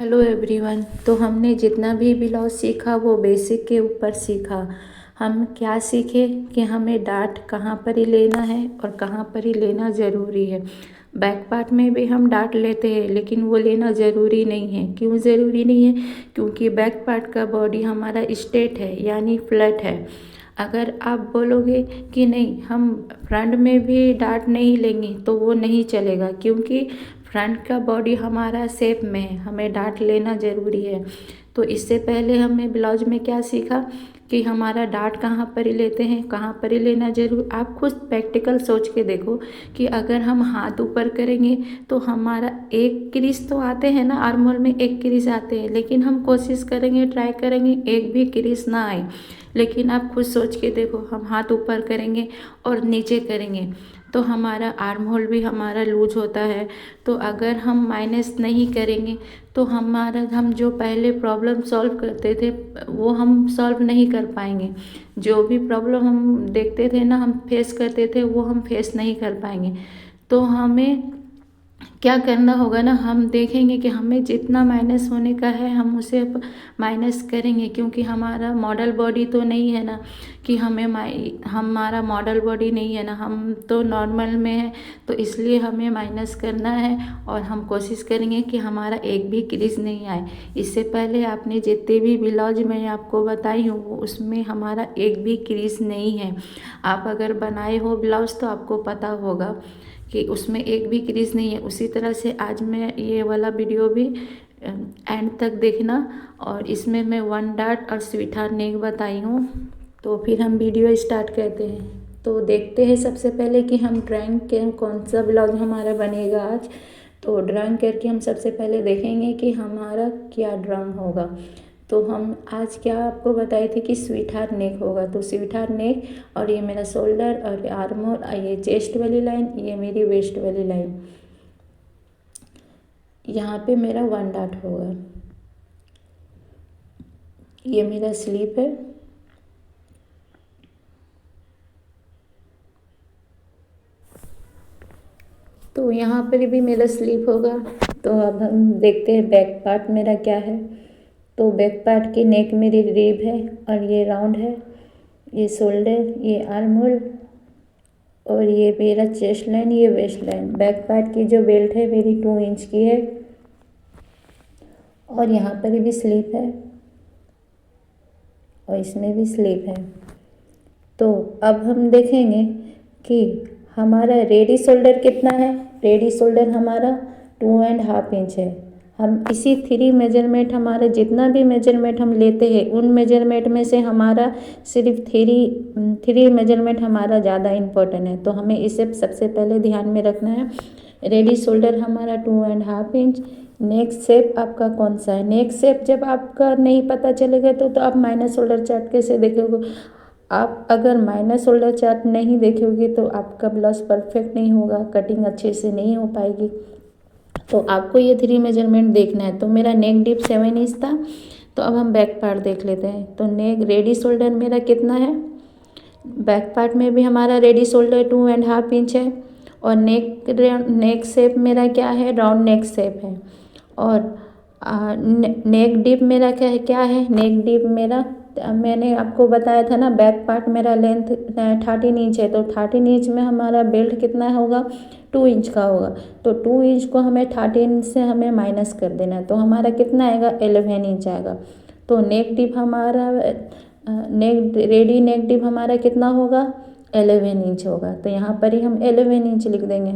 Hello everyone. तो हमने जितना भी ब्लाउज सीखा वो बेसिक के ऊपर सीखा। हम क्या सीखे कि हमें डाट कहाँ पर ही लेना है और कहाँ पर ही लेना ज़रूरी है। बैक पार्ट में भी हम डाट लेते हैं लेकिन वो लेना ज़रूरी नहीं है। क्यों ज़रूरी नहीं है? क्योंकि बैक पार्ट का बॉडी हमारा स्ट्रेट है यानी फ्लैट है। अगर आप बोलोगे कि नहीं हम फ्रंट में भी डाट नहीं लेंगे तो वो नहीं चलेगा, क्योंकि फ्रंट का बॉडी हमारा शेप में है, हमें डाट लेना ज़रूरी है। तो इससे पहले हमने ब्लाउज में क्या सीखा कि हमारा डाट कहाँ पर ही लेते हैं, कहाँ पर ही लेना जरूर। आप खुद प्रैक्टिकल सोच के देखो कि अगर हम हाथ ऊपर करेंगे तो हमारा एक क्रीज तो आते हैं ना, आर्महोल में एक क्रीज आते हैं, लेकिन हम कोशिश करेंगे, ट्राई करेंगे एक भी क्रीज ना आए। लेकिन आप खुद सोच के देखो, हम हाथ ऊपर करेंगे और नीचे करेंगे तो हमारा आर्म होल भी हमारा लूज होता है। तो अगर हम माइनस नहीं करेंगे तो हम जो पहले प्रॉब्लम सॉल्व करते थे वो हम सॉल्व नहीं कर पाएंगे। जो भी प्रॉब्लम हम देखते थे ना, हम फेस करते थे, वो हम फेस नहीं कर पाएंगे। तो हमें क्या करना होगा ना, हम देखेंगे कि हमें जितना माइनस होने का है हम उसे माइनस करेंगे, क्योंकि हमारा मॉडल बॉडी तो नहीं है ना कि हमारा मॉडल बॉडी नहीं है ना, हम तो नॉर्मल में है। तो इसलिए हमें माइनस करना है और हम कोशिश करेंगे कि हमारा एक भी क्रीज नहीं आए। इससे पहले आपने जितने भी ब्लाउज मैं आपको बताई हूँ वो उसमें हमारा एक भी क्रीज नहीं है। आप अगर बनाए हो ब्लाउज तो आपको पता होगा कि उसमें एक भी क्रीज नहीं है। उसी तरह से आज मैं ये वाला वीडियो भी एंड तक देखना, और इसमें मैं वन डाट और स्वीटहार्ट नेक बताई हूँ। तो फिर हम वीडियो स्टार्ट करते हैं। तो देखते हैं सबसे पहले कि हम ड्राइंग के कौन सा ब्लाउज हमारा बनेगा आज। तो ड्राइंग करके हम सबसे पहले देखेंगे कि हमारा क्या ड्राइंग होगा। तो हम आज क्या आपको बताए थे कि स्वीटहार्ट नेक होगा। तो स्वीटहार्ट नेक, और ये मेरा शोल्डर और आर्म होल, ये चेस्ट वाली लाइन, ये मेरी वेस्ट वाली लाइन, यहाँ पे मेरा वन डाट होगा। ये मेरा स्लीप है। तो यहाँ पर भी मेरा स्लीप होगा। तो अब हम देखते हैं बैक पार्ट मेरा क्या है। तो बैक पार्ट की नेक मेरी रिब है और ये राउंड है, ये शोल्डर, ये आर्म होल, और ये मेरा चेस्ट लाइन, ये वेस्ट लाइन। बैक पार्ट की जो बेल्ट है मेरी 2 इंच की है, और यहाँ पर भी स्लीप है और इसमें भी स्लीप है। तो अब हम देखेंगे कि हमारा रेडी शोल्डर कितना है। रेडी शोल्डर हमारा 2.5 इंच है। हम इसी 3 मेजरमेंट, हमारा जितना भी मेजरमेंट हम लेते हैं उन मेजरमेंट में से हमारा सिर्फ थ्री मेजरमेंट हमारा ज़्यादा इम्पोर्टेंट है। तो हमें इसे सबसे पहले ध्यान में रखना है। रेडी शोल्डर हमारा 2.5 इंच। नेक शेप आपका कौन सा है? नेक शेप जब आपका नहीं पता चलेगा तो आप माइनस शोल्डर चार्ट कैसे देखोगे? आप अगर माइनस शोल्डर चार्ट नहीं देखोगे तो आपका ब्लाउज परफेक्ट नहीं होगा, कटिंग अच्छे से नहीं हो पाएगी। तो आपको ये 3 मेजरमेंट देखना है। तो मेरा नेक डीप 7 इंच था। तो अब हम बैक पार्ट देख लेते हैं। तो नेक रेडी शोल्डर मेरा कितना है? बैक पार्ट में भी हमारा रेडी शोल्डर 2.5 इंच है, और नेक शेप मेरा क्या है? राउंड नेक शेप है। और नेक डीप मेरा क्या है? नेक डीप मेरा, मैंने आपको बताया था ना, बैक पार्ट मेरा लेंथ 13 इंच है। तो 13 इंच में हमारा बेल्ट कितना होगा? 2 इंच का होगा। तो 2 इंच को हमें 13 से हमें माइनस कर देना है। तो हमारा कितना आएगा? 11 इंच आएगा। तो नेक डीप हमारा रेडी नेक डीप हमारा कितना होगा? 11 इंच होगा। तो यहाँ पर ही हम 11 इंच लिख देंगे।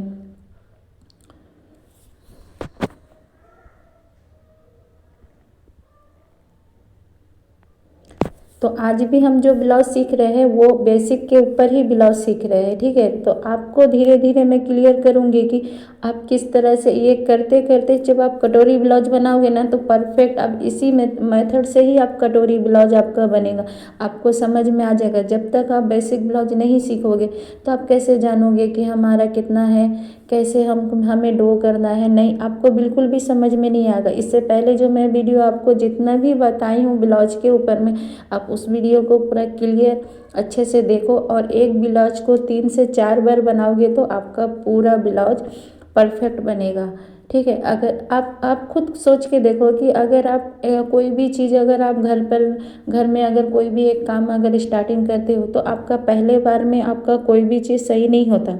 तो आज भी हम जो ब्लाउज सीख रहे हैं वो बेसिक के ऊपर ही ब्लाउज सीख रहे हैं, ठीक है। तो आपको धीरे धीरे मैं क्लियर करूँगी कि आप किस तरह से ये करते करते जब आप कटोरी ब्लाउज बनाओगे ना तो परफेक्ट आप इसी मेथड से ही आप कटोरी ब्लाउज आपका बनेगा, आपको समझ में आ जाएगा। जब तक आप बेसिक ब्लाउज नहीं सीखोगे तो आप कैसे जानोगे कि हमारा कितना है, कैसे हमें डो करना है? नहीं, आपको बिल्कुल भी समझ में नहीं आएगा। इससे पहले जो मैं वीडियो आपको जितना भी बताई हूँ ब्लाउज के ऊपर में, आप उस वीडियो को पूरा क्लियर अच्छे से देखो, और एक ब्लाउज को 3 से 4 बार बनाओगे तो आपका पूरा ब्लाउज परफेक्ट बनेगा, ठीक है। अगर आप खुद सोच के देखो कि अगर आप कोई भी चीज़ अगर आप घर में अगर कोई भी एक काम अगर स्टार्टिंग करते हो तो आपका पहले बार में आपका कोई भी चीज़ सही नहीं होता।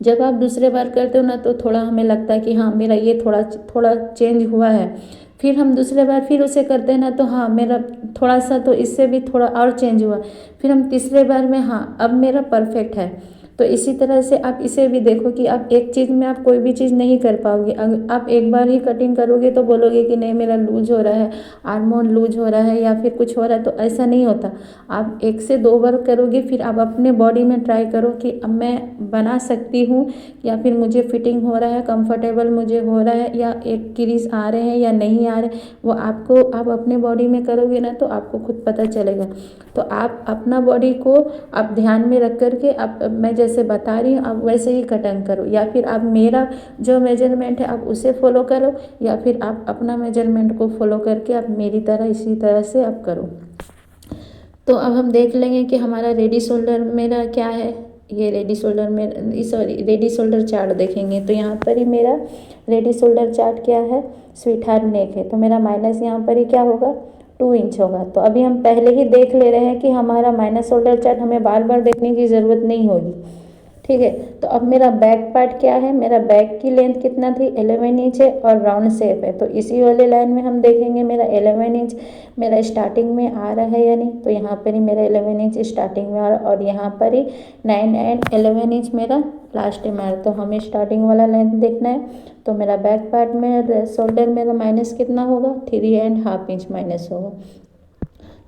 जब आप दूसरे बार करते हो ना तो थोड़ा हमें लगता है कि हाँ मेरा ये थोड़ा थोड़ा चेंज हुआ है। फिर हम दूसरे बार फिर उसे करते हैं ना तो हाँ मेरा थोड़ा सा तो इससे भी थोड़ा और चेंज हुआ। फिर हम तीसरे बार में हाँ अब मेरा परफेक्ट है। तो इसी तरह से आप इसे भी देखो कि आप एक चीज़ में आप कोई भी चीज़ नहीं कर पाओगे। अगर आप एक बार ही कटिंग करोगे तो बोलोगे कि नहीं मेरा लूज हो रहा है, आर्मोन लूज हो रहा है या फिर कुछ हो रहा है, तो ऐसा नहीं होता। आप 1 से 2 बार करोगे फिर आप अपने बॉडी में ट्राई करो कि अब मैं बना सकती हूँ या फिर मुझे फिटिंग हो रहा है, कंफर्टेबल मुझे हो रहा है या एक क्रीज आ रहे हैं या नहीं आ रहे, वो आप अपने बॉडी में करोगे ना तो आपको खुद पता चलेगा। तो आप अपना बॉडी को आप ध्यान में रख कर के आप मैं जैसे बता रही हूँ आप वैसे ही कटिंग करो, या फिर आप मेरा जो मेजरमेंट है आप उसे फॉलो करो, या फिर आप अपना मेजरमेंट को फॉलो करके आप मेरी तरह इसी तरह से आप करो। तो अब हम देख लेंगे कि हमारा रेडी शोल्डर मेरा क्या है। ये रेडी शोल्डर में रेडी शोल्डर चार्ट देखेंगे तो यहाँ पर ही मेरा रेडी शोल्डर चार्ट क्या है, स्वीट हार्ट नेक है, तो मेरा माइनस यहाँ पर ही क्या होगा 2 इंच होगा। तो अभी हम पहले ही देख ले रहे हैं कि हमारा माइनस शोल्डर चार्ट हमें बार बार देखने की ज़रूरत नहीं होगी। ठीक है। तो अब मेरा बैक पार्ट क्या है, मेरा बैक की लेंथ कितना थी 11 इंच है और राउंड शेप है, तो इसी वाले लाइन में हम देखेंगे मेरा 11 इंच मेरा स्टार्टिंग में आ रहा है या नहीं। तो यहाँ पर ही मेरा 11 इंच स्टार्टिंग में आ रहा है और यहाँ पर ही 9 एंड 11 इंच मेरा लास्ट में आ रहा है। तो हमें स्टार्टिंग वाला लेंथ देखना है। तो मेरा बैक पार्ट में शोल्डर मेरा माइनस कितना होगा 3.5 इंच माइनस होगा।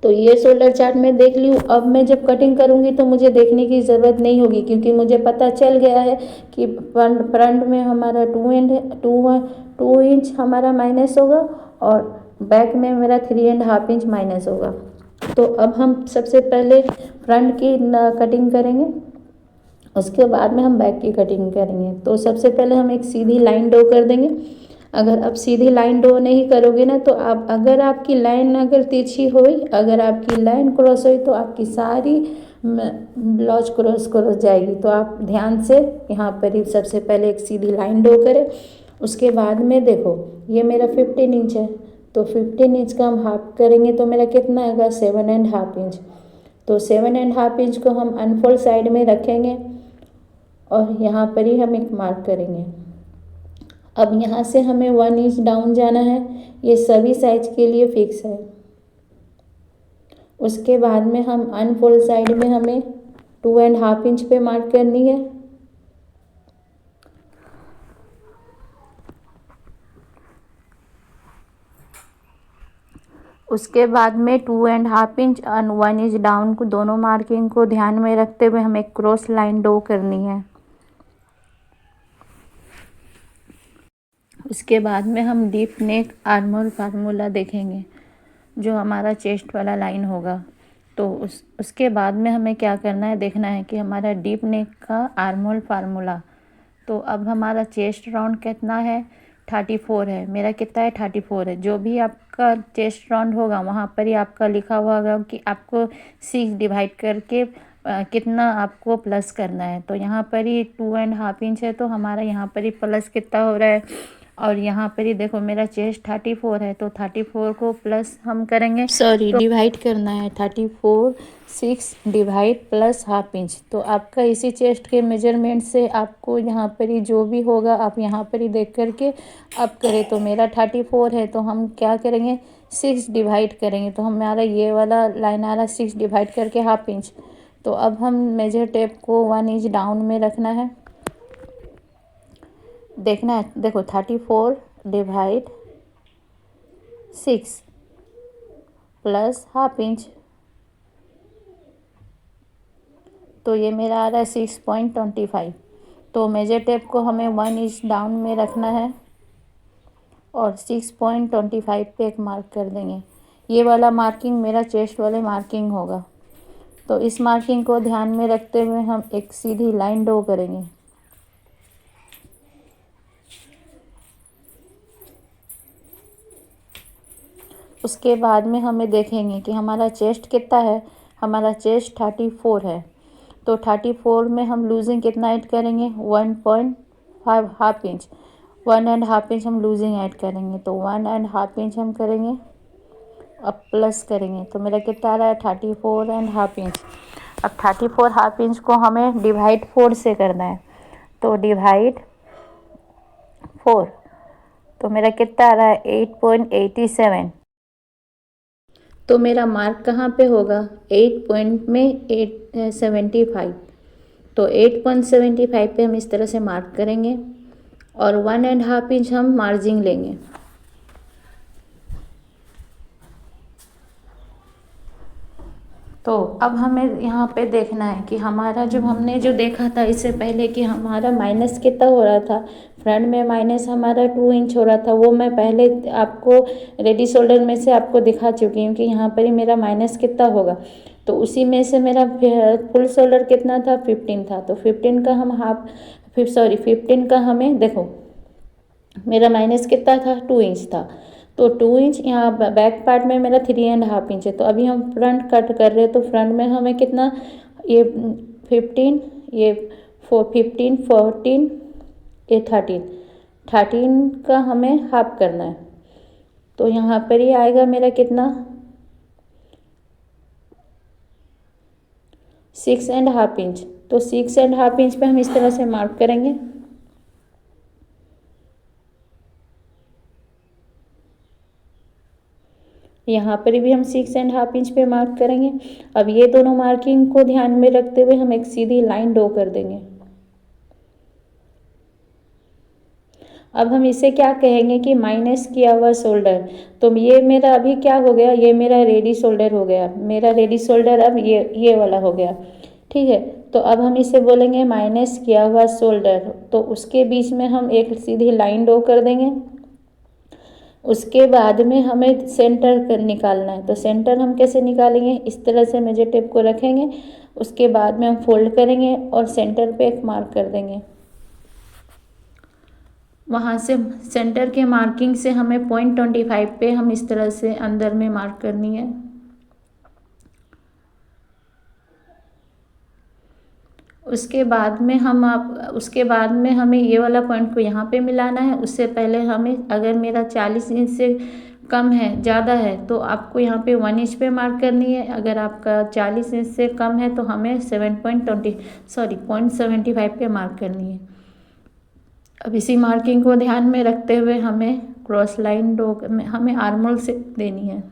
तो ये शोल्डर चार्ट मैं देख ली हूँ। अब मैं जब कटिंग करूँगी तो मुझे देखने की ज़रूरत नहीं होगी क्योंकि मुझे पता चल गया है कि फ्रंट में हमारा 2 इंच हमारा माइनस होगा और बैक में मेरा 3.5 इंच माइनस होगा। तो अब हम सबसे पहले फ्रंट की कटिंग करेंगे, उसके बाद में हम बैक की कटिंग करेंगे। तो सबसे पहले हम एक सीधी लाइन ड्रॉ कर देंगे। अगर आप सीधी लाइन ड्रॉ नहीं करोगे ना तो आप अगर आपकी लाइन अगर तिरछी हुई, अगर आपकी लाइन क्रॉस हुई तो आपकी सारी ब्लाउज क्रॉस जाएगी। तो आप ध्यान से यहाँ पर ही सबसे पहले एक सीधी लाइन ड्रॉ करें। उसके बाद में देखो ये मेरा 15 इंच है, तो 15 इंच का हम हाफ करेंगे तो मेरा कितना आएगा 7.5 इंच। तो 7.5 इंच को हम अनफोल्ड साइड में रखेंगे और यहाँ पर ही हम एक मार्क करेंगे। अब यहाँ से हमें 1 इंच डाउन जाना है, ये सभी साइज के लिए फिक्स है। उसके बाद में हम अनफोल्ड साइड में हमें 2.5 इंच पे मार्क करनी है। उसके बाद में 2.5 इंच और 1 इंच डाउन को दोनों मार्किंग को ध्यान में रखते हुए हमें क्रॉस लाइन ड्रॉ करनी है। उसके बाद में हम डीप नेक आर्मोल फार्मूला देखेंगे जो हमारा चेस्ट वाला लाइन होगा। तो उसके बाद में हमें क्या करना है, देखना है कि हमारा डीप नेक का आर्मोल फार्मूला। तो अब हमारा चेस्ट राउंड कितना है 34 है, मेरा कितना है 34 है। जो भी आपका चेस्ट राउंड होगा वहाँ पर ही आपका लिखा हुआ होगा कि आपको 6 डिवाइड करके कितना आपको प्लस करना है। तो यहाँ पर ही 2.5 इंच है तो हमारा यहाँ पर ही प्लस कितना हो रहा है, और यहाँ पर ही देखो मेरा चेस्ट 34 है तो 34 को प्लस हम करेंगे, सॉरी डिवाइड करना है 34 6 डिवाइड प्लस हाफ इंच। तो आपका इसी चेस्ट के मेजरमेंट से आपको यहाँ पर ही जो भी होगा आप यहाँ पर ही देख करके आप करें। तो मेरा 34 है तो हम क्या करेंगे 6 डिवाइड करेंगे, तो हमारा ये वाला लाइन आ रहा 6 डिवाइड करके हाफ इंच। तो अब हम मेजर टेप को 1 इंच डाउन में रखना है। देखना है, देखो 34 डिवाइड 6 प्लस हाफ इंच, तो ये मेरा आ रहा है 6.25। तो मेजर टेप को हमें 1 इंच डाउन में रखना है और 6.25 पे एक मार्क कर देंगे। ये वाला मार्किंग मेरा चेस्ट वाले मार्किंग होगा। तो इस मार्किंग को ध्यान में रखते हुए हम एक सीधी लाइन ड्रॉ करेंगे। उसके बाद में हमें देखेंगे कि हमारा चेस्ट कितना है, हमारा चेस्ट 34 है। तो 34 में हम लूजिंग कितना ऐड करेंगे 1.5 हाफ इंच। 1.5 इंच हम लूजिंग ऐड करेंगे, तो 1.5 इंच हम करेंगे, अब प्लस करेंगे तो मेरा कितना आ रहा है 34.5 इंच। अब 34.5 इंच को हमें डिवाइड 4 से करना है, तो डिवाइड 4, तो मेरा कितना आ रहा है 8.87। तो मेरा मार्क कहाँ पे होगा 8 पॉइंट में 8.75, तो 8.75 पे हम इस तरह से मार्क करेंगे और 1.5 इंच हम मार्जिन लेंगे। तो अब हमें यहाँ पे देखना है कि हमारा जो हमने जो देखा था इससे पहले कि हमारा माइनस कितना हो रहा था, फ्रंट में माइनस हमारा 2 इंच हो रहा था, वो मैं पहले आपको रेडी शोल्डर में से आपको दिखा चुकी हूँ कि यहाँ पर ही मेरा माइनस कितना होगा। तो उसी में से मेरा फुल शोल्डर कितना था 15 था, तो 15 का हम 15 का हमें देखो मेरा माइनस कितना था 2 इंच था, तो 2 इंच यहाँ बैक पार्ट में मेरा 3.5 इंच है। तो अभी हम फ्रंट कट कर रहे हैं, तो फ्रंट में हमें कितना ये 15, ये 15, 14, ये 13 का हमें हाफ करना है। तो यहाँ पर ही आएगा मेरा कितना 6.5 इंच। तो 6.5 इंच पे हम इस तरह से मार्क करेंगे। यहाँ पर भी हम 6.5 इंच पे मार्क करेंगे। अब ये दोनों मार्किंग को ध्यान में रखते हुए हम एक सीधी लाइन ड्रॉ कर देंगे। अब हम इसे क्या कहेंगे कि माइनस किया हुआ शोल्डर। तो ये मेरा अभी क्या हो गया, ये मेरा रेडी शोल्डर हो गया, मेरा रेडी शोल्डर अब ये वाला हो गया, ठीक है। तो अब हम इसे बोलेंगे माइनस किया हुआ शोल्डर, तो उसके बीच में हम एक सीधी लाइन ड्रॉ कर देंगे। उसके बाद में हमें सेंटर निकालना है, तो सेंटर हम कैसे निकालेंगे, इस तरह से मेजर टेप को रखेंगे, उसके बाद में हम फोल्ड करेंगे और सेंटर पे एक मार्क कर देंगे। वहाँ से सेंटर के मार्किंग से हमें 0.25 पे हम इस तरह से अंदर में मार्क करनी है। उसके बाद में हमें ये वाला पॉइंट को यहाँ पे मिलाना है। उससे पहले हमें, अगर मेरा 40 इंच से कम है, ज़्यादा है, तो आपको यहाँ पे 1 इंच पे मार्क करनी है। अगर आपका 40 इंच से कम है तो हमें 0.75 पे मार्क करनी है। अब इसी मार्किंग को ध्यान में रखते हुए हमें क्रॉस लाइन हमें आर्मोल से देनी है।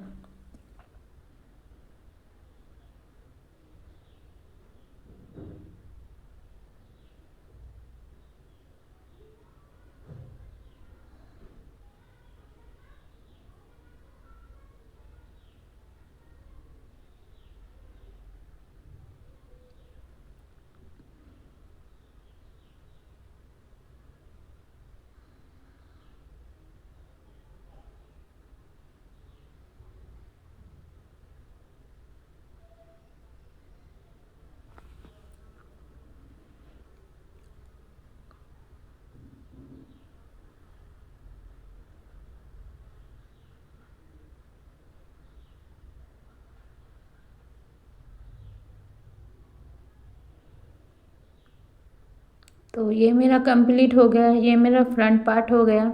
तो ये मेरा कंप्लीट हो गया, ये मेरा फ्रंट पार्ट हो गया।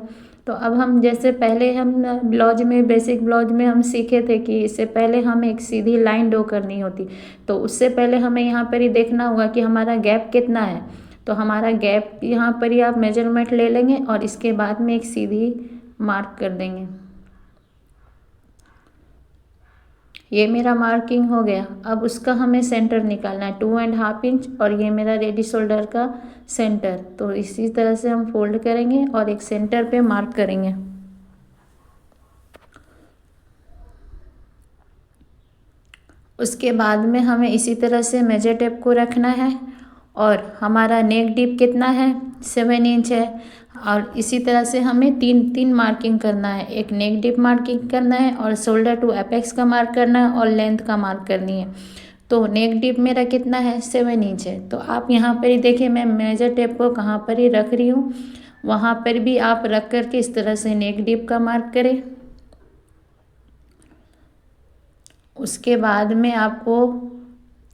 तो अब हम जैसे पहले हम ब्लाउज में, बेसिक ब्लाउज में हम सीखे थे कि इससे पहले हमें एक सीधी लाइन ड्रॉ करनी होती, तो उससे पहले हमें यहाँ पर ही देखना होगा कि हमारा गैप कितना है। तो हमारा गैप यहाँ पर ही आप मेजरमेंट ले लेंगे और इसके बाद में एक सीधी मार्क कर देंगे। ये मेरा मार्किंग हो गया। अब उसका हमें सेंटर निकालना है 2.5 इंच, और ये मेरा रेडी शोल्डर का सेंटर। तो इसी तरह से हम फोल्ड करेंगे और एक सेंटर पे मार्क करेंगे। उसके बाद में हमें इसी तरह से मेजर टेप को रखना है, और हमारा नेक डीप कितना है 7 इंच है। और इसी तरह से हमें तीन मार्किंग करना है, एक नेक डीप मार्किंग करना है, और शोल्डर टू एपेक्स का मार्क करना है, और लेंथ का मार्क करनी है। तो नेक डीप मेरा कितना है 7 इंच है। तो आप यहाँ पर ही देखिए, मैं मेजर टेप को कहाँ पर ही रख रही हूँ, वहाँ पर भी आप रख करके इस तरह से नेक डीप का मार्क करें। उसके बाद में आपको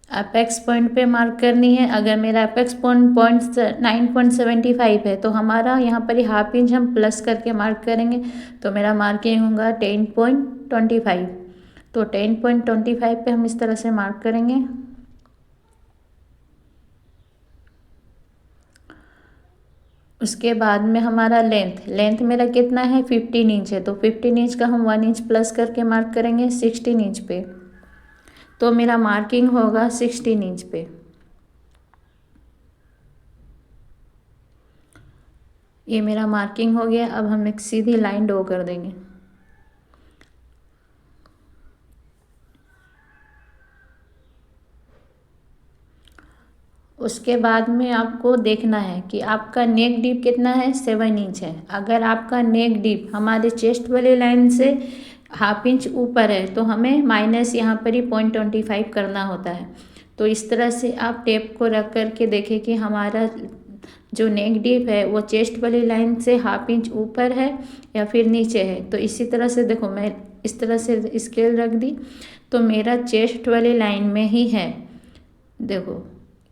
अपेक्स पॉइंट पे मार्क करनी है। अगर मेरा अपेक्स पॉइंट 9.75 है तो हमारा यहाँ पर ही हाफ इंच हम प्लस करके मार्क करेंगे, तो मेरा मार्किंग होगा 10.25। तो 10.25 पे हम इस तरह से मार्क करेंगे। उसके बाद में हमारा लेंथ मेरा कितना है 15 इंच है, तो 15 इंच का हम 1 इंच प्लस करके मार्क करेंगे 16 इंच पे। तो मेरा मार्किंग होगा 16 इंच पे। ये मेरा मार्किंग हो गया। अब हम एक सीधी लाइन ड्रॉ कर देंगे। उसके बाद में आपको देखना है कि आपका नेक डीप कितना है, 7 इंच है। अगर आपका नेक डीप हमारे चेस्ट वाले लाइन से हाफ इंच ऊपर है तो हमें माइनस यहाँ पर ही 0.25 करना होता है। तो इस तरह से आप टेप को रख कर के देखें कि हमारा जो नेक डीप है वो चेस्ट वाली लाइन से हाफ इंच ऊपर है या फिर नीचे है। तो इसी तरह से देखो, मैं इस तरह से स्केल रख दी तो मेरा चेस्ट वाली लाइन में ही है। देखो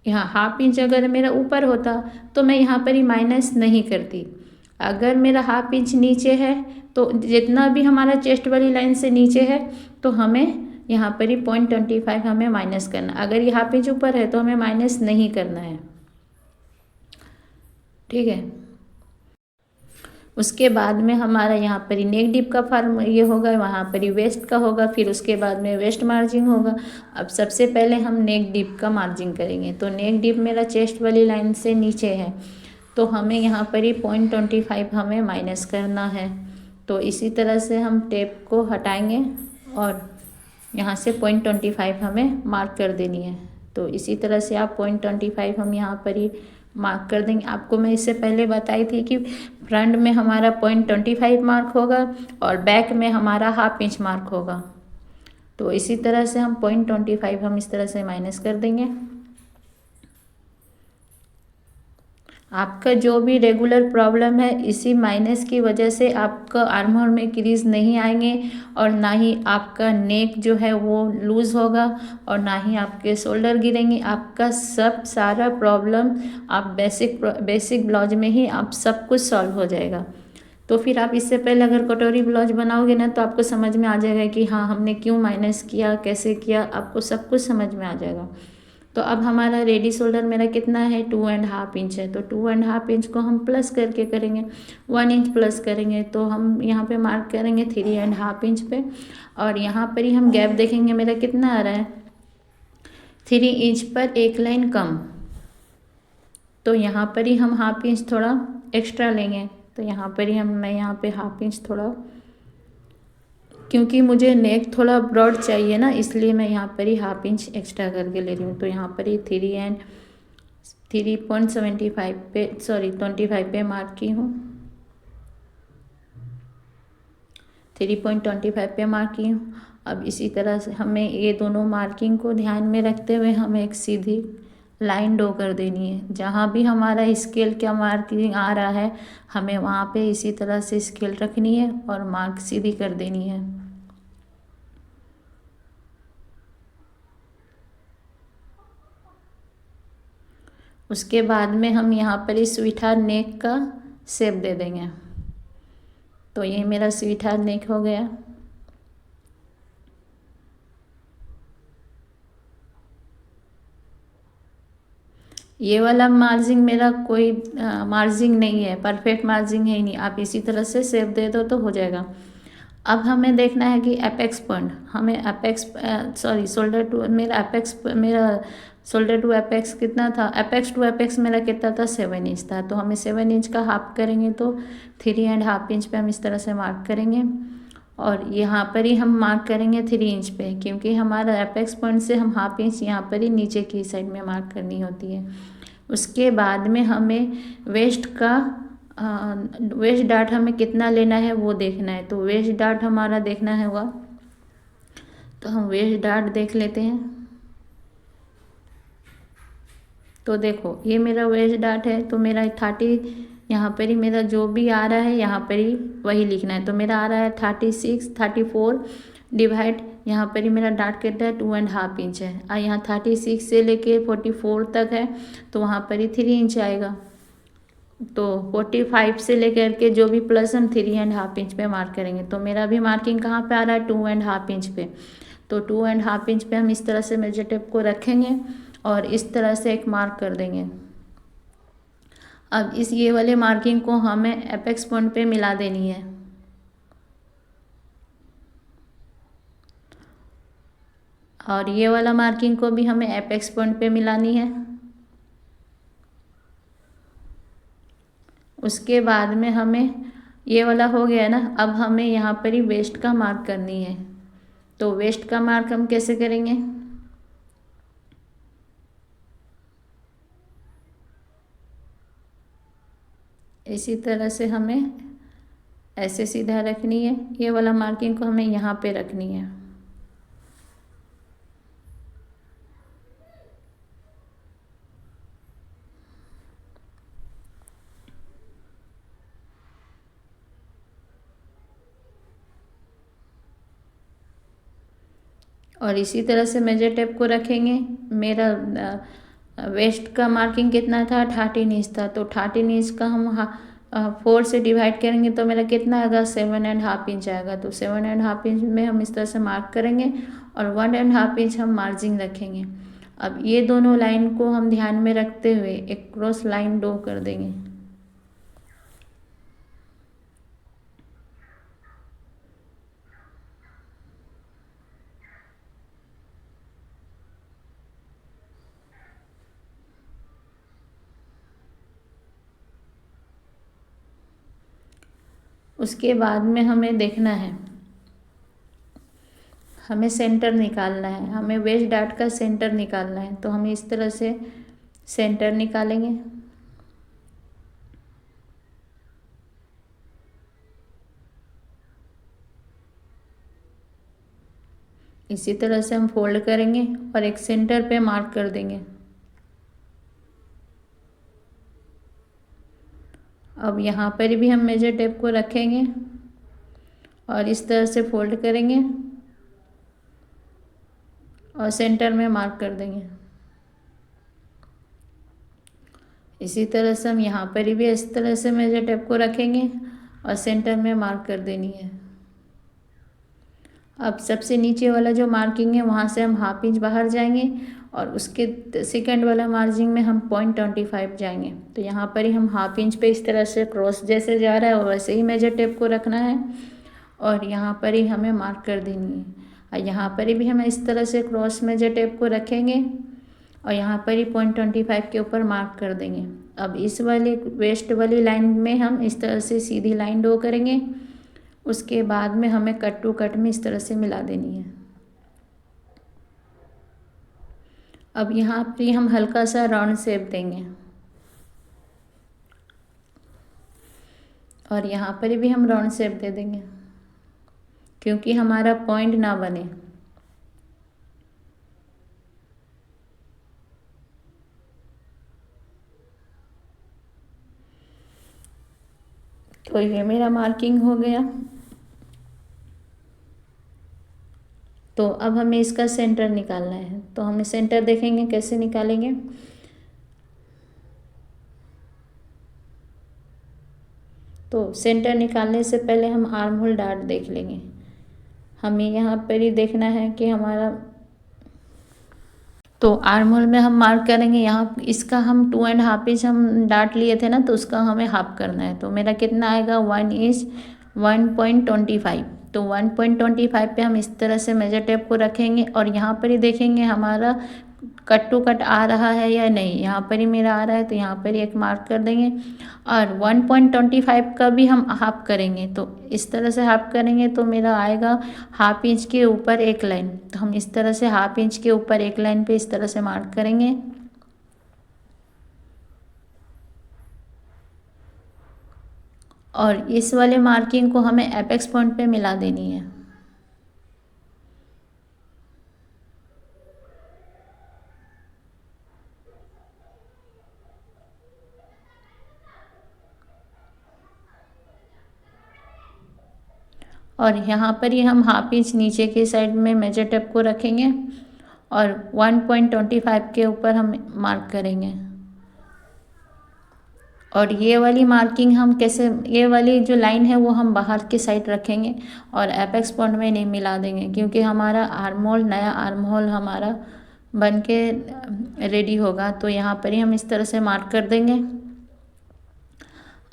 यहाँ हाफ इंच अगर मेरा ऊपर होता तो मैं यहाँ पर ही माइनस नहीं करती। अगर मेरा हाफ इंच नीचे है तो जितना भी हमारा चेस्ट वाली लाइन से नीचे है तो हमें यहाँ पर ही 0.25 हमें माइनस करना। अगर ये हाफ इंच ऊपर है तो हमें माइनस नहीं करना है, ठीक है। उसके बाद में हमारा यहाँ पर ही नेक डीप का फॉर्म ये होगा, वहाँ पर ही वेस्ट का होगा, फिर उसके बाद में वेस्ट मार्जिन होगा। अब सबसे पहले हम नेक डीप का मार्जिन करेंगे। तो नेक डीप मेरा चेस्ट वाली लाइन से नीचे है तो हमें यहाँ पर ही 0.25 हमें माइनस करना है। तो इसी तरह से हम टेप को हटाएंगे और यहाँ से 0.25 हमें मार्क कर देनी है। तो इसी तरह से आप 0.25 हम यहाँ पर ही मार्क कर देंगे। आपको मैं इससे पहले बताई थी कि फ्रंट में हमारा 0.25 मार्क होगा और बैक में हमारा हाफ इंच मार्क होगा। तो इसी तरह से हम 0.25 हम इस तरह से माइनस कर देंगे। आपका जो भी रेगुलर प्रॉब्लम है इसी माइनस की वजह से आपका आर्म होल में क्रीज नहीं आएंगे और ना ही आपका नेक जो है वो लूज़ होगा और ना ही आपके शोल्डर गिरेंगे। आपका सब सारा प्रॉब्लम आप बेसिक ब्लाउज में ही आप सब कुछ सॉल्व हो जाएगा। तो फिर आप इससे पहले अगर कटोरी ब्लाउज बनाओगे ना तो आपको समझ में आ जाएगा कि हाँ हमने क्यों माइनस किया, कैसे किया, आपको सब कुछ समझ में आ जाएगा। तो अब हमारा रेडी शोल्डर मेरा कितना है 2.5 इंच है। तो 2.5 इंच को हम प्लस करके करेंगे, 1 इंच प्लस करेंगे तो हम यहाँ पे मार्क करेंगे 3.5 इंच पे। और यहाँ पर ही हम गैप देखेंगे मेरा कितना आ रहा है 3 इंच पर एक लाइन कम। तो यहाँ पर ही हम हाफ इंच थोड़ा एक्स्ट्रा लेंगे। तो यहाँ पर ही मैं यहाँ पे हाफ इंच थोड़ा, क्योंकि मुझे नेक थोड़ा ब्रॉड चाहिए ना, इसलिए मैं यहाँ पर ही हाफ इंच एक्स्ट्रा करके ले रही हूँ। तो यहाँ पर ही 3.75 पे 25 पे मार्क की हूँ, 3.25 पे मार्क की हूँ। अब इसी तरह से हमें ये दोनों मार्किंग को ध्यान में रखते हुए हमें एक सीधी लाइन ड्रॉ कर देनी है। जहाँ भी हमारा स्केल का मार्किंग आ रहा है हमें वहाँ पे इसी तरह से स्केल रखनी है और मार्क सीधी कर देनी है। उसके बाद में हम यहाँ पर इस स्वीटहार्ट नेक का शेप दे देंगे। तो ये मेरा स्वीटहार्ट नेक हो गया। ये वाला मार्जिंग मेरा कोई मार्जिंग नहीं है, परफेक्ट मार्जिंग है ही नहीं। आप इसी तरह से शेप दे दो तो हो जाएगा। अब हमें देखना है कि अपेक्स पॉइंट हमें शोल्डर टू मेरा शोल्डर टू अपेक्स कितना था, अपेक्स टू अपेक्स मेरा कितना था 7 इंच था। तो हमें 7 इंच का हाफ करेंगे तो 3.5 इंच पे हम इस तरह से मार्क करेंगे और यहाँ पर ही हम मार्क करेंगे 3 इंच पे, क्योंकि हमारा अपेक्स पॉइंट से हम हाफ इंच यहाँ पर ही नीचे की साइड में मार्क करनी होती है। उसके बाद में हमें वेस्ट डार्ट हमें कितना लेना है वो देखना है। तो वेस्ट डार्ट हमारा देखना है होगा, तो हम वेस्ट डार्ट देख लेते हैं। तो देखो ये मेरा वेस्ट डार्ट है, तो मेरा यहाँ पर ही मेरा जो भी आ रहा है यहाँ पर ही वही लिखना है। तो मेरा आ रहा है 36 34 डिवाइड, यहाँ पर ही मेरा डार्ट कितना है 2.5 इंच है, और यहाँ 36 से लेके 44 तक है तो वहाँ पर ही 3 इंच आएगा। तो 45 से लेकर के जो भी प्लस हम 3.5 इंच पे मार्क करेंगे। तो मेरा भी मार्किंग कहाँ पे आ रहा है 2.5 इंच पे। तो 2.5 इंच पे हम इस तरह से मेजर टेप को रखेंगे और इस तरह से एक मार्क कर देंगे। अब इस ये वाले मार्किंग को हमें एपेक्स पॉइंट पे मिला देनी है। और ये वाला मार्किंग को भी हमें एपेक्स पॉइंट पे मिलानी है। उसके बाद में हमें ये वाला हो गया ना, अब हमें यहाँ पर ही वेस्ट का मार्क करनी है। तो वेस्ट का मार्क हम कैसे करेंगे, इसी तरह से हमें ऐसे सीधा रखनी है। ये वाला मार्किंग को हमें यहाँ पे रखनी है। और इसी तरह से मेजर टेप को रखेंगे। मेरा वेस्ट का मार्किंग कितना था 13 इंच था, तो 13 इंच का हम 4 से डिवाइड करेंगे तो मेरा कितना आएगा 7.5 इंच आएगा। तो 7.5 इंच में हम इस तरह से मार्क करेंगे और 1.5 इंच हम मार्जिन रखेंगे। अब ये दोनों लाइन को हम ध्यान में रखते हुए एक क्रॉस लाइन ड्रॉ कर देंगे। उसके बाद में हमें देखना है, हमें सेंटर निकालना है, हमें वेस्ट डार्ट का सेंटर निकालना है। तो हमें इस तरह से सेंटर निकालेंगे। इसी तरह से हम फोल्ड करेंगे और एक सेंटर पे मार्क कर देंगे। अब यहाँ पर भी हम मेजर टेप को रखेंगे और इस तरह से फोल्ड करेंगे और सेंटर में मार्क कर देंगे। इसी तरह से हम यहाँ पर भी इस तरह से मेजर टेप को रखेंगे और सेंटर में मार्क कर देनी है। अब सबसे नीचे वाला जो मार्किंग है वहाँ से हम 1/2 इंच बाहर जाएंगे और उसके सेकंड वाला मार्जिंग में हम 0.25 जाएंगे। तो यहाँ पर ही हम 1/2 इंच पे इस तरह से क्रॉस जैसे जा रहा है वैसे ही मेजर टेप को रखना है और यहाँ पर ही हमें मार्क कर देनी है। और यहाँ पर भी हम इस तरह से क्रॉस मेजर टेप को रखेंगे और यहाँ पर ही 0.25 के ऊपर मार्क कर देंगे। अब इस वाली वेस्ट वाली लाइन में हम इस तरह से सीधी लाइन ड्रॉ करेंगे। उसके बाद में हमें कट टू कट में इस तरह से मिला देनी है। अब यहाँ पे हम हल्का सा राउंड शेप देंगे और यहाँ पर भी हम राउंड शेप दे देंगे क्योंकि हमारा पॉइंट ना बने। तो ये मेरा मार्किंग हो गया। तो अब हमें इसका सेंटर निकालना है। तो हमें सेंटर देखेंगे कैसे निकालेंगे। तो सेंटर निकालने से पहले हम आर्म होल डार्ट देख लेंगे। हमें यहाँ पर ही देखना है कि हमारा, तो आर्म होल में हम मार्क करेंगे। यहाँ इसका हम 2.5 इंच हम डार्ट लिए थे ना, तो उसका हमें हाफ करना है। तो मेरा कितना आएगा 1 इंच 1.25। तो 1.25 पे हम इस तरह से मेजर टेप को रखेंगे और यहाँ पर ही देखेंगे हमारा कट टू कट आ रहा है या नहीं। यहाँ पर ही मेरा आ रहा है तो यहाँ पर ही एक मार्क कर देंगे और 1.25 का भी हम हाफ करेंगे। तो इस तरह से हाफ करेंगे तो मेरा आएगा 1/2 इंच के ऊपर एक लाइन। तो हम इस तरह से 1/2 इंच के ऊपर एक लाइन पे इस तरह से मार्क करेंगे और इस वाले मार्किंग को हमें एपेक्स पॉइंट पे मिला देनी है। और यहाँ पर ही हम हाफ इंच नीचे की साइड में मेजर टेप को रखेंगे और 1.25 के ऊपर हम मार्क करेंगे। और ये वाली मार्किंग हम कैसे, ये वाली जो लाइन है वो हम बाहर की साइड रखेंगे और एपेक्स पॉइंट में नहीं मिला देंगे, क्योंकि हमारा आर्म होल, नया आर्म होल हमारा बन के रेडी होगा। तो यहाँ पर ही हम इस तरह से मार्क कर देंगे।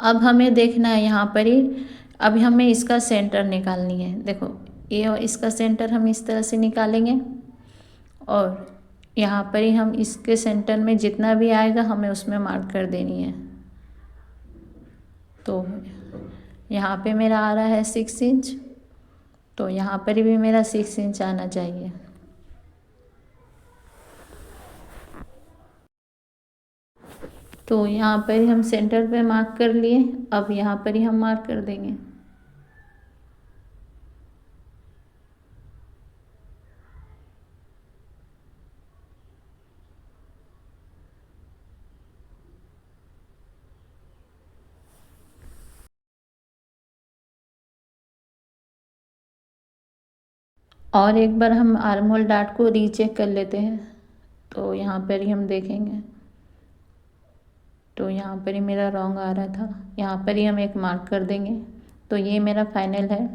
अब हमें देखना है यहाँ पर ही, अब हमें इसका सेंटर निकालनी है। देखो ये इसका सेंटर हम इस तरह से निकालेंगे और यहाँ पर ही हम इसके सेंटर में जितना भी आएगा हमें उसमें मार्क कर देनी है। तो यहाँ पे मेरा आ रहा है 6 इंच, तो यहाँ पर भी मेरा 6 इंच आना चाहिए। तो यहाँ पर हम सेंटर पे मार्क कर लिए। अब यहाँ पर ही हम मार्क कर देंगे। और एक बार हम आर्म होल डार्ट को रीचेक कर लेते हैं। तो यहाँ पर ही हम देखेंगे, तो यहाँ पर ही मेरा रॉन्ग आ रहा था, यहाँ पर ही हम एक मार्क कर देंगे। तो ये मेरा फाइनल है।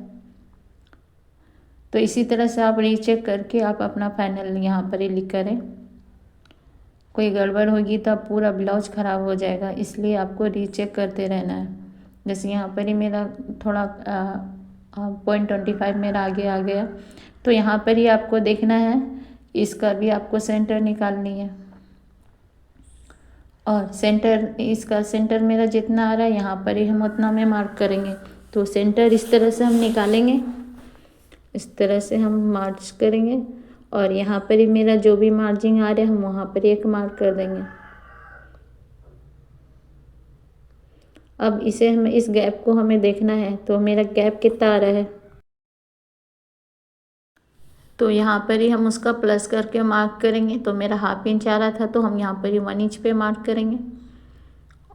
तो इसी तरह से आप रीचेक करके आप अपना फाइनल यहाँ पर ही लिख करें। कोई गड़बड़ होगी तो पूरा ब्लाउज ख़राब हो जाएगा, इसलिए आपको रीचेक करते रहना है। जैसे यहाँ पर ही मेरा थोड़ा 0.25 मेरा आगे आ गया, तो यहाँ पर ही आपको देखना है, इसका भी आपको सेंटर निकालनी है। और सेंटर, इसका सेंटर मेरा जितना आ रहा है यहाँ पर ही हम उतना में मार्क करेंगे। तो सेंटर इस तरह से हम निकालेंगे, इस तरह से हम मार्च करेंगे और यहाँ पर ही मेरा जो भी मार्जिन आ रहा है हम वहाँ पर एक मार्क कर देंगे। अब इसे हमें, इस गैप को हमें देखना है, तो मेरा गैप कितना आ रहा है, तो यहाँ पर ही हम उसका प्लस करके मार्क करेंगे। तो मेरा हाफ इंच आ रहा था, तो हम यहाँ पर ही 1 इंच पे मार्क करेंगे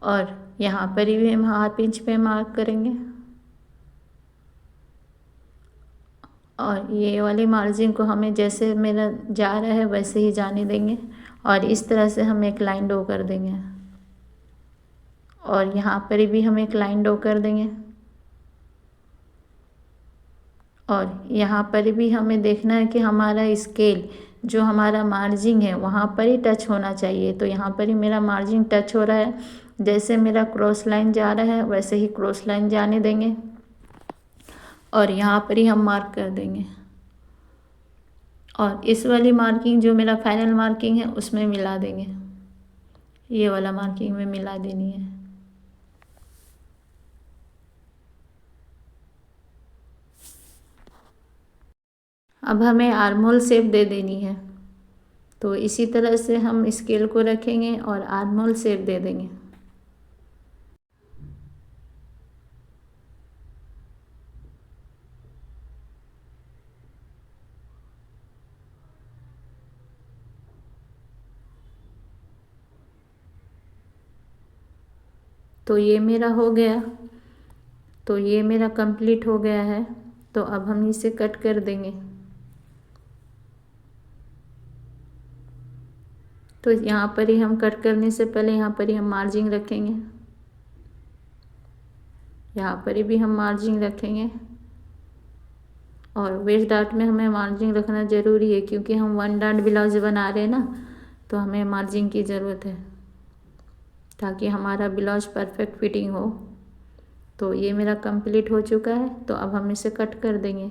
और यहाँ पर भी हम हाफ इंच पे मार्क करेंगे और ये वाली मार्जिन को हमें जैसे मेरा जा रहा है वैसे ही जाने देंगे और इस तरह से हम एक लाइन ड्रॉ कर देंगे और यहाँ पर भी हम एक लाइन ड्रॉ कर देंगे और यहाँ पर भी हमें देखना है कि हमारा स्केल जो हमारा मार्जिन है वहाँ पर ही टच होना चाहिए। तो यहाँ पर ही मेरा मार्जिन टच हो रहा है, जैसे मेरा क्रॉस लाइन जा रहा है वैसे ही क्रॉस लाइन जाने देंगे और यहाँ पर ही हम मार्क कर देंगे और इस वाली मार्किंग जो मेरा फाइनल मार्किंग है उसमें मिला देंगे, ये वाला मार्किंग में मिला देनी है। अब हमें आर्म होल शेप दे देनी है, तो इसी तरह से हम स्केल को रखेंगे और आर्म होल शेप दे देंगे। तो ये मेरा हो गया, तो ये मेरा कंप्लीट हो गया है। तो अब हम इसे कट कर देंगे। तो यहाँ पर ही हम कट करने से पहले यहाँ पर ही हम मार्जिन रखेंगे, यहाँ पर भी हम मार्जिन रखेंगे और वेस्ट डार्ट में हमें मार्जिन रखना ज़रूरी है, क्योंकि हम 1 डार्ट ब्लाउज बना रहे हैं ना, तो हमें मार्जिन की ज़रूरत है ताकि हमारा ब्लाउज परफेक्ट फिटिंग हो। तो ये मेरा कंप्लीट हो चुका है, तो अब हम इसे कट कर देंगे।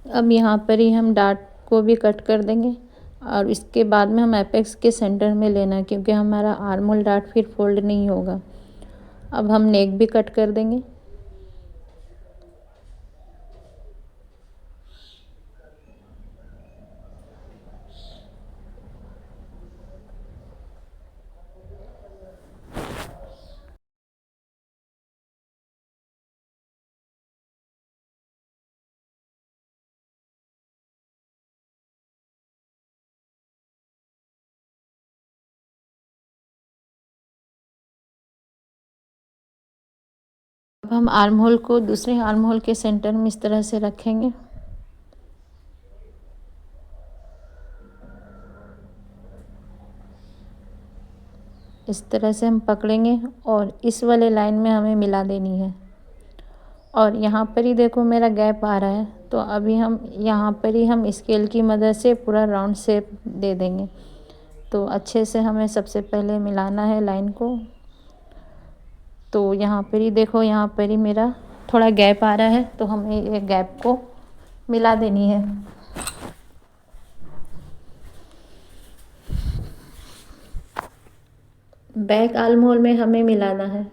अब यहाँ पर ही हम डार्ट को भी कट कर देंगे और इसके बाद में हम एपेक्स के सेंटर में लेना है, क्योंकि हमारा आर्म होल डार्ट फिर फोल्ड नहीं होगा। अब हम नेक भी कट कर देंगे। अब हम आर्म होल को दूसरे आर्म होल के सेंटर में इस तरह से रखेंगे। इस तरह से हम पकड़ेंगे और इस वाले लाइन में हमें मिला देनी है। और यहाँ पर ही देखो मेरा गैप आ रहा है, तो अभी हम यहाँ पर ही हम स्केल की मदद से पूरा राउंड शेप दे देंगे। तो अच्छे से हमें सबसे पहले मिलाना है लाइन को। तो यहाँ पर ही देखो, यहाँ पर ही मेरा थोड़ा गैप आ रहा है, तो हमें ये गैप को मिला देनी है। बैक आर्म होल में हमें मिलाना है।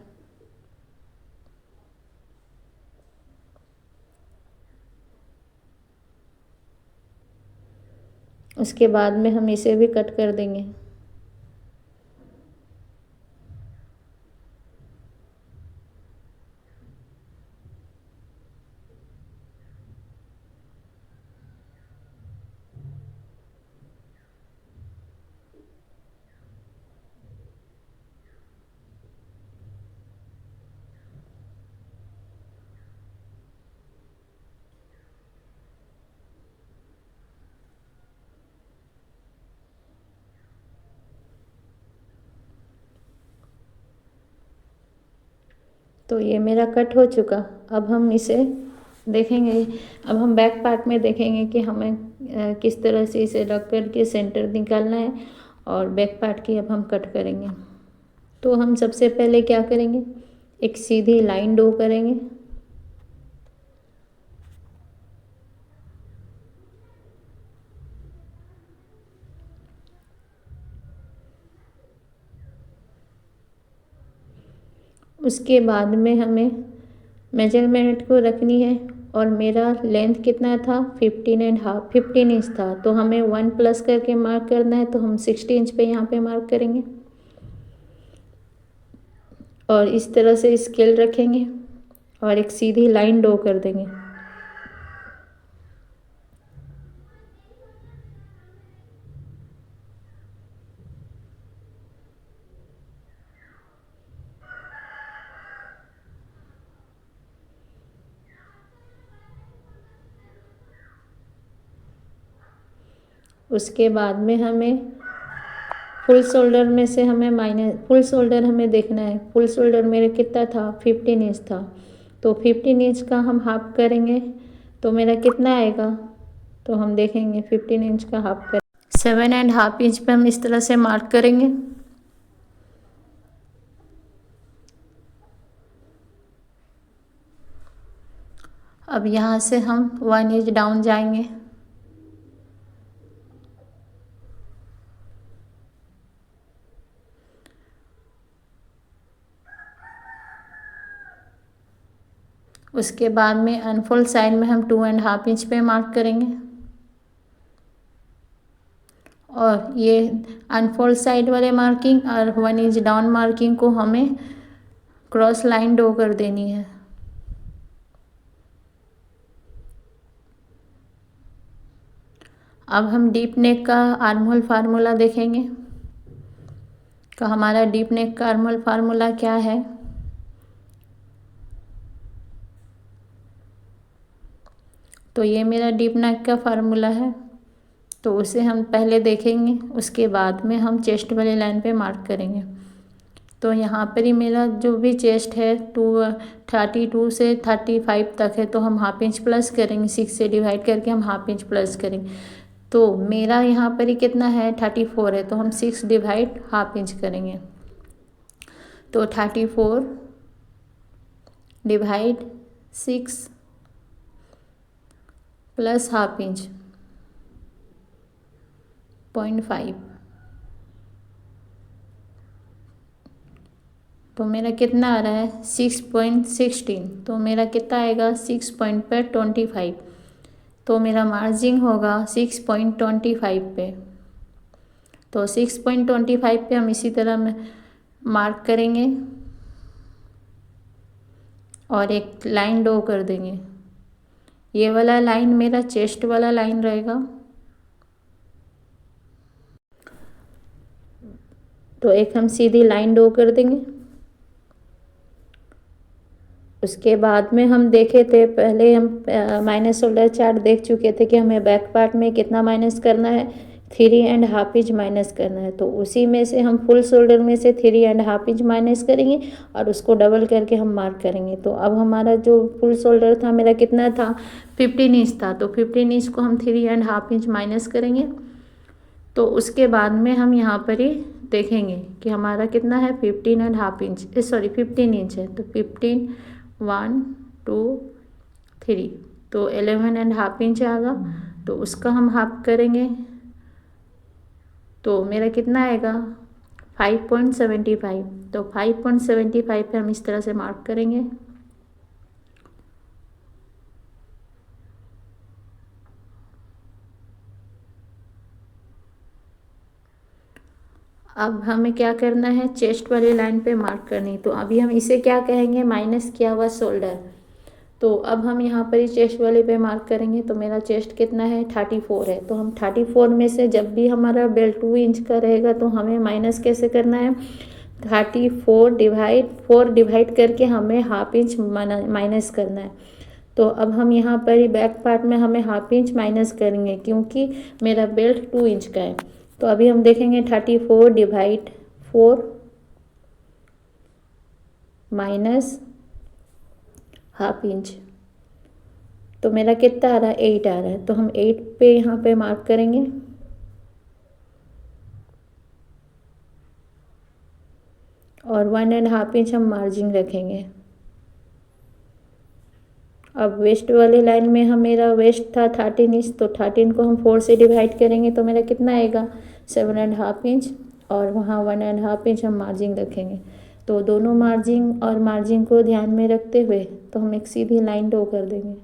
उसके बाद में हम इसे भी कट कर देंगे। तो ये मेरा कट हो चुका। अब हम इसे देखेंगे, अब हम बैक पार्ट में देखेंगे कि हमें किस तरह से इसे रख कर के सेंटर निकालना है और बैक पार्ट की अब हम कट करेंगे। तो हम सबसे पहले क्या करेंगे, एक सीधी लाइन ड्रॉ करेंगे। उसके बाद में हमें मेजरमेंट को रखनी है और मेरा लेंथ कितना था 15 इंच था, तो हमें 1 प्लस करके मार्क करना है। तो हम 60 इंच पे यहाँ पे मार्क करेंगे और इस तरह से स्केल रखेंगे और एक सीधी लाइन ड्रॉ कर देंगे। उसके बाद में हमें फुल शोल्डर में से हमें फुल शोल्डर हमें देखना है। फुल शोल्डर मेरे कितना था 15 इंच था, तो 15 इंच का हम हाफ करेंगे तो मेरा कितना आएगा, तो हम देखेंगे 15 इंच का हाफ कर 7.5 इंच पे हम इस तरह से मार्क करेंगे। अब यहाँ से हम 1 इंच डाउन जाएंगे। उसके बाद में अनफोल्ड साइड में हम 2.5 इंच पे मार्क करेंगे और ये अनफोल्ड साइड वाले मार्किंग और 1 इंच डाउन मार्किंग को हमें क्रॉस लाइन ड्रॉ कर देनी है। अब हम डीप नेक का आर्म होल फार्मूला देखेंगे। तो हमारा डीप नेक का आर्म होल फार्मूला क्या है, तो ये मेरा डीप नेक का फार्मूला है, तो उसे हम पहले देखेंगे। उसके बाद में हम चेस्ट वाली लाइन पे मार्क करेंगे। तो यहाँ पर ही मेरा जो भी चेस्ट है 32 से 35 तक है, तो हम हाफ इंच प्लस करेंगे। 6 से डिवाइड करके हम हाफ इंच प्लस करेंगे। तो मेरा यहाँ पर ही कितना है 34 है, तो हम 6 डिवाइड हाफ इंच करेंगे। तो 34 डिवाइड 6 प्लस हाफ इंच 0.5, तो मेरा कितना आ रहा है 6.16। तो मेरा कितना आएगा 6.25, तो मेरा मार्जिन होगा 6.25 पे। तो 6.25 पे हम इसी तरह में मार्क करेंगे और एक लाइन ड्रॉ कर देंगे। ये वाला लाइन मेरा चेस्ट वाला लाइन रहेगा। तो एक हम सीधी लाइन ड्रॉ कर देंगे उसके बाद में हम देखे थे, पहले हम माइनस शोल्डर चार्ट देख चुके थे कि हमें बैक पार्ट में कितना माइनस करना है, 3.5 इंच माइनस करना है। तो उसी में से हम फुल शोल्डर में से 3.5 इंच माइनस करेंगे और उसको डबल करके हम मार्क करेंगे। तो अब हमारा जो फुल शोल्डर था मेरा कितना था, 15 इंच था। तो 15 इंच को हम 3.5 इंच माइनस करेंगे। तो उसके बाद में हम यहाँ पर ही देखेंगे कि हमारा कितना है, 15.5 इंच, सॉरी 15 इंच है। तो 15, 1, 2, 3, तो 11.5 इंच आएगा। तो उसका हम हाफ करेंगे तो मेरा कितना आएगा, 5.75। तो 5.75 पे हम इस तरह से मार्क करेंगे। अब हमें क्या करना है, चेस्ट वाली लाइन पे मार्क करनी। तो अभी हम इसे क्या कहेंगे, माइनस किया हुआ शोल्डर। तो अब हम यहाँ पर ही चेस्ट वाले पे मार्क करेंगे। तो मेरा चेस्ट कितना है, 34 है। तो हम 34 में से जब भी हमारा बेल्ट 2 इंच का रहेगा तो हमें माइनस कैसे करना है, 4 डिवाइड करके हमें हाफ इंच माइनस करना है। तो अब हम यहाँ पर ही बैक पार्ट में हमें हाफ इंच माइनस करेंगे क्योंकि मेरा बेल्ट 2 इंच का है। तो अभी हम देखेंगे 34 डिवाइड 4 माइनस हाफ इंच, तो मेरा कितना आ रहा है, 8 आ रहा है। तो हम 8 पे यहाँ पे मार्क करेंगे और 1.5 इंच हम मार्जिन रखेंगे। अब वेस्ट वाली लाइन में हम, मेरा वेस्ट था 13 इंच, तो 13 को हम 4 से डिवाइड करेंगे तो मेरा कितना आएगा, 7.5 इंच, और वहाँ 1.5 इंच हम मार्जिन रखेंगे। तो दोनों मार्जिन और मार्जिन को ध्यान में रखते हुए तो हम एक सीधी लाइन ड्रॉ कर देंगे।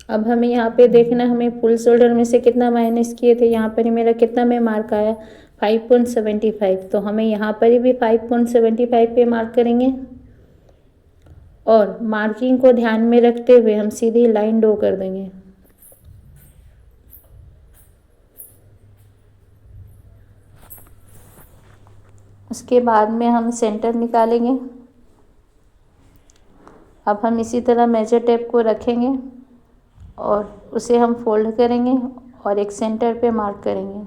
अब हमें यहाँ पे देखना, हमें फुल शोल्डर में से कितना माइनस किए थे। यहाँ पर ही मेरा कितना में मार्क आया, 5.75। तो हमें यहाँ पर भी 5.75 पे मार्क करेंगे और मार्किंग को ध्यान में रखते हुए हम सीधी लाइन ड्रॉ कर देंगे। उसके बाद में हम सेंटर निकालेंगे। अब हम इसी तरह मेजर टेप को रखेंगे और उसे हम फोल्ड करेंगे और एक सेंटर पे मार्क करेंगे।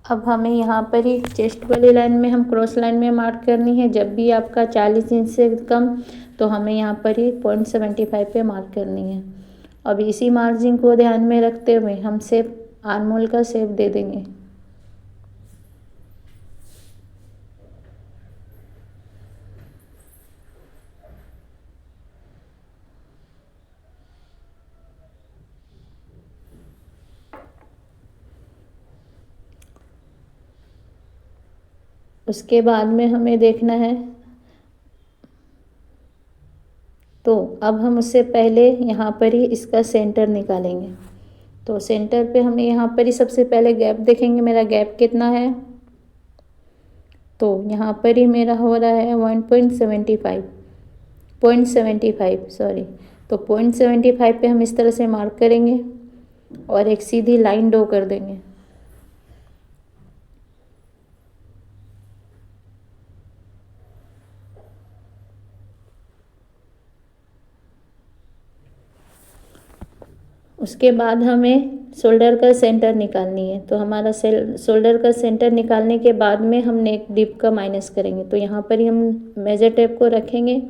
अब हमें यहाँ पर ही चेस्ट वाली लाइन में हम क्रॉस लाइन में मार्क करनी है। जब भी आपका 40 इंच से कम, तो हमें यहाँ पर ही 0.75 पे मार्क करनी है। अब इसी मार्जिन को ध्यान में रखते हुए हम शेप, आर्म होल का शेप दे देंगे। उसके बाद में हमें देखना है, तो अब हम उससे पहले यहाँ पर ही इसका सेंटर निकालेंगे। तो सेंटर पे हमें यहाँ पर ही सबसे पहले गैप देखेंगे, मेरा गैप कितना है। तो यहाँ पर ही मेरा हो रहा है 0.75 सॉरी। तो 0.75 पे हम इस तरह से मार्क करेंगे और एक सीधी लाइन ड्रॉ कर देंगे। उसके बाद हमें शोल्डर का सेंटर निकालनी है। तो हमारा शोल्डर का सेंटर निकालने के बाद में हम नेक डिप का माइनस करेंगे। तो यहाँ पर ही हम मेजर टेप को रखेंगे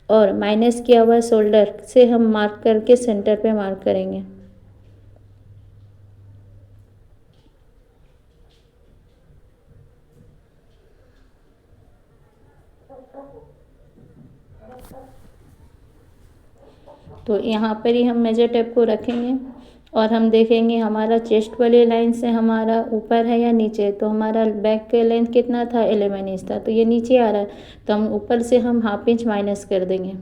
और माइनस किया हुआ शोल्डर से हम मार्क करके सेंटर पे मार्क करेंगे। तो यहाँ पर ही हम मेजर टेप को रखेंगे और हम देखेंगे हमारा चेस्ट वाली लाइन से हमारा ऊपर है या नीचे है। तो हमारा बैक का लेंथ कितना था, 11 इंच था, तो ये नीचे आ रहा है, तो हम ऊपर से हम हाफ इंच माइनस कर देंगे।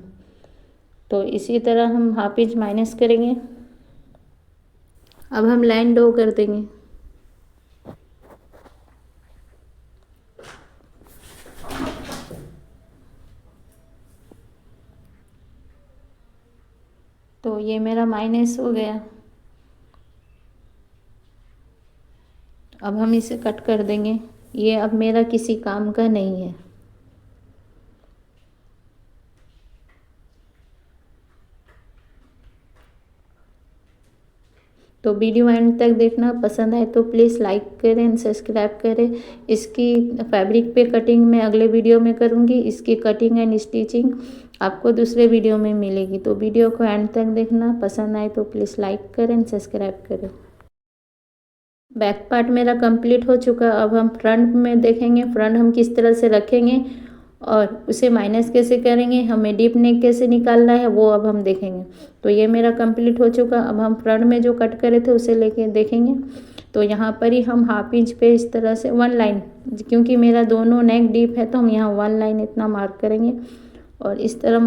तो इसी तरह हम हाफ इंच माइनस करेंगे। अब हम लाइन ड्रॉ कर देंगे। तो ये मेरा माइनस हो गया। अब हम इसे कट कर देंगे। ये अब मेरा किसी काम का नहीं है। तो वीडियो एंड तक देखना, पसंद आए तो प्लीज़ लाइक करें एंड सब्सक्राइब करें। इसकी फैब्रिक पे कटिंग मैं अगले वीडियो में करूँगी। इसकी कटिंग एंड स्टिचिंग आपको दूसरे वीडियो में मिलेगी। तो वीडियो को एंड तक देखना, पसंद आए तो प्लीज़ लाइक करें एंड सब्सक्राइब करें। बैक पार्ट मेरा कंप्लीट हो चुका। अब हम फ्रंट में देखेंगे, फ्रंट हम किस तरह से रखेंगे और उसे माइनस कैसे करेंगे, हमें डीप नेक कैसे निकालना है वो अब हम देखेंगे। तो ये मेरा कंप्लीट हो चुका। अब हम फ्रंट में जो कट करे थे उसे लेके देखेंगे। तो यहाँ पर ही हम हाफ इंच पे इस तरह से 1 लाइन, क्योंकि मेरा दोनों नेक डीप है तो हम यहाँ 1 लाइन इतना मार्क करेंगे और इस तरह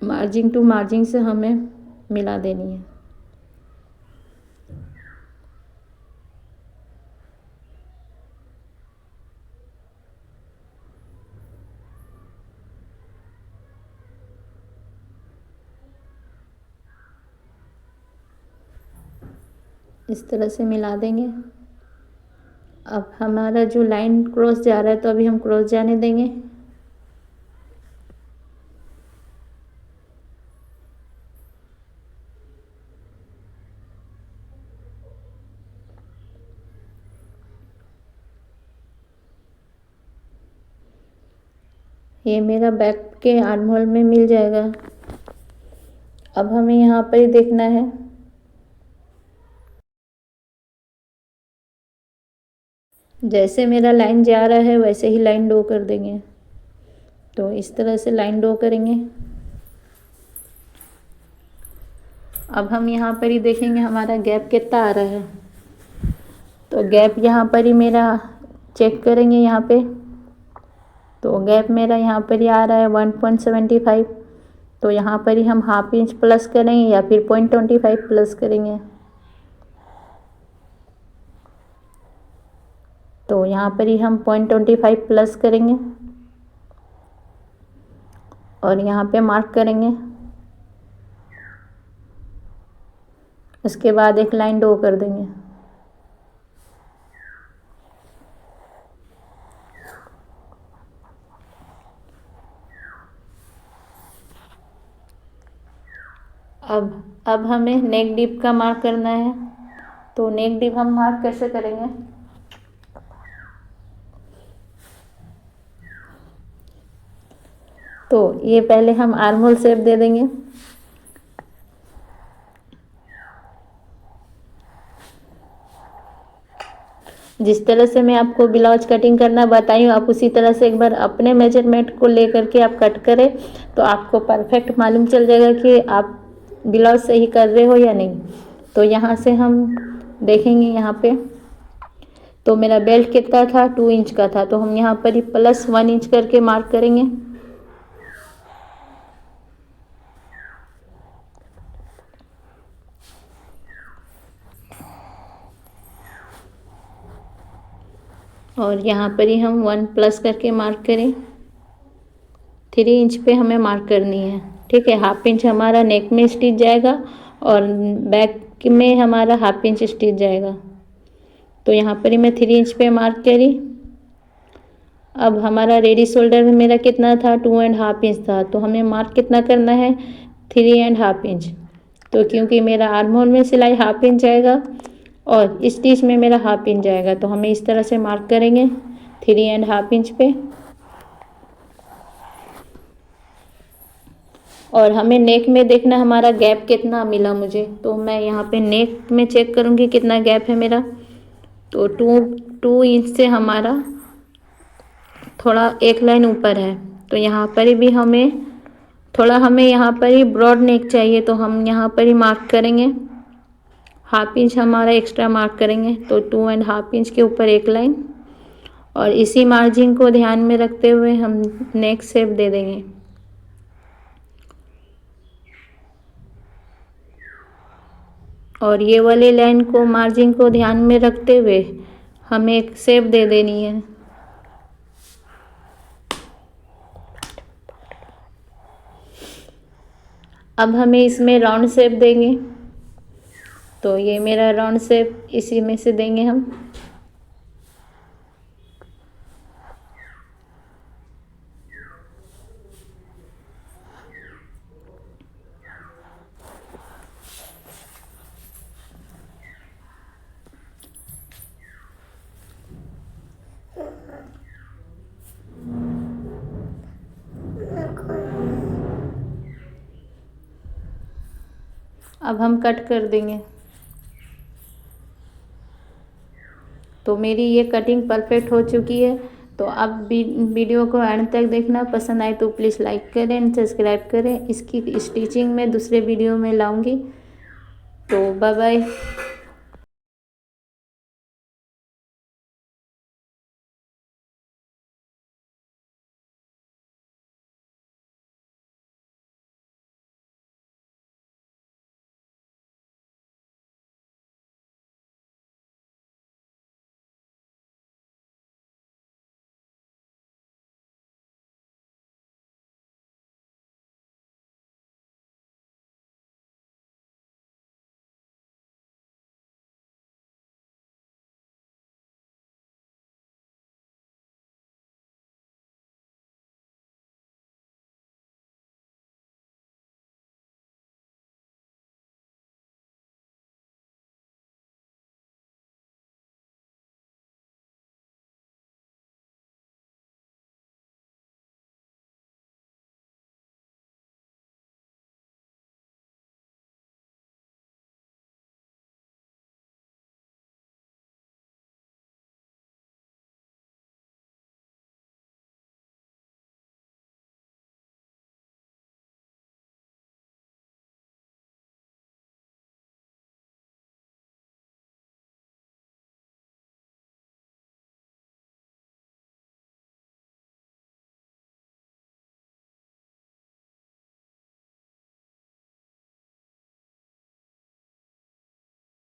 मार्जिंग टू मार्जिंग से हमें मिला देनी है। इस तरह से मिला देंगे। अब हमारा जो लाइन क्रॉस जा रहा है तो अभी हम क्रॉस जाने देंगे। ये मेरा बैक के आर्म होल में मिल जाएगा। अब हमें यहाँ पर ही देखना है। जैसे मेरा लाइन जा रहा है वैसे ही लाइन ड्रॉ कर देंगे। तो इस तरह से लाइन ड्रॉ करेंगे। अब हम यहाँ पर ही देखेंगे हमारा गैप कितना आ रहा है। तो गैप यहाँ पर ही मेरा चेक करेंगे यहाँ पे। तो गैप मेरा यहाँ पर ही आ रहा है 1.75। तो यहाँ पर ही हम हाफ इंच प्लस करेंगे या फिर 0.25 प्लस करेंगे। तो यहाँ पर ही हम 0.25 प्लस करेंगे और यहाँ पे मार्क करेंगे। उसके बाद एक लाइन ड्रॉ कर देंगे। अब हमें नेक डीप का मार्क करना है। तो नेक डीप हम मार्क कैसे करेंगे। तो ये पहले हम आर्म होल शेप दे देंगे। जिस तरह से मैं आपको ब्लाउज कटिंग करना बताई हूँ, आप उसी तरह से एक बार अपने मेजरमेंट को लेकर के आप कट करें तो आपको परफेक्ट मालूम चल जाएगा कि आप ब्लाउज सही कर रहे हो या नहीं। तो यहाँ से हम देखेंगे यहाँ पे। तो मेरा बेल्ट कितना था, 2 इंच का था, तो हम यहाँ पर ही प्लस 1 इंच करके मार्क करेंगे। और यहाँ पर ही हम 1 प्लस करके मार्क करें। 3 इंच पे हमें मार्क करनी है, ठीक है। हाफ इंच हमारा नेक में स्टिच जाएगा और बैक में हमारा हाफ इंच स्टिच जाएगा। तो यहाँ पर ही मैं 3 इंच पे मार्क करी। अब हमारा रेडी शोल्डर में मेरा कितना था, 2.5 इंच था, तो हमें मार्क कितना करना है, 3.5 इंच। तो क्योंकि मेरा आर्म होल में सिलाई हाफ इंच जाएगा और स्टिच में मेरा हाफ इंच जाएगा, तो हमें इस तरह से मार्क करेंगे 3.5 इंच पे। और हमें नेक में देखना हमारा गैप कितना मिला मुझे। तो मैं यहाँ पे नेक में चेक करूँगी कितना गैप है मेरा। तो 2 इंच से हमारा थोड़ा एक लाइन ऊपर है। तो यहाँ पर भी हमें यहाँ पर ही ब्रॉड नेक चाहिए, तो हम यहाँ पर ही मार्क करेंगे। 1/2 इंच हमारा एक्स्ट्रा मार्क करेंगे। तो 2.5 इंच के ऊपर एक लाइन, और इसी मार्जिन को ध्यान में रखते हुए हम नेक शेप दे देंगे। और ये वाली लाइन को, मार्जिन को ध्यान में रखते हुए हमें एक शेप दे देनी है। अब हमें इसमें राउंड शेप देंगे। तो ये मेरा राउंड शेप इसी में से देंगे हम। अब हम कट कर देंगे। तो मेरी ये कटिंग परफेक्ट हो चुकी है। तो अब वीडियो को एंड तक देखना। पसंद आए तो प्लीज़ लाइक करें एंड सब्सक्राइब करें। इसकी स्टिचिंग में दूसरे वीडियो में लाऊंगी। तो बाय बाय।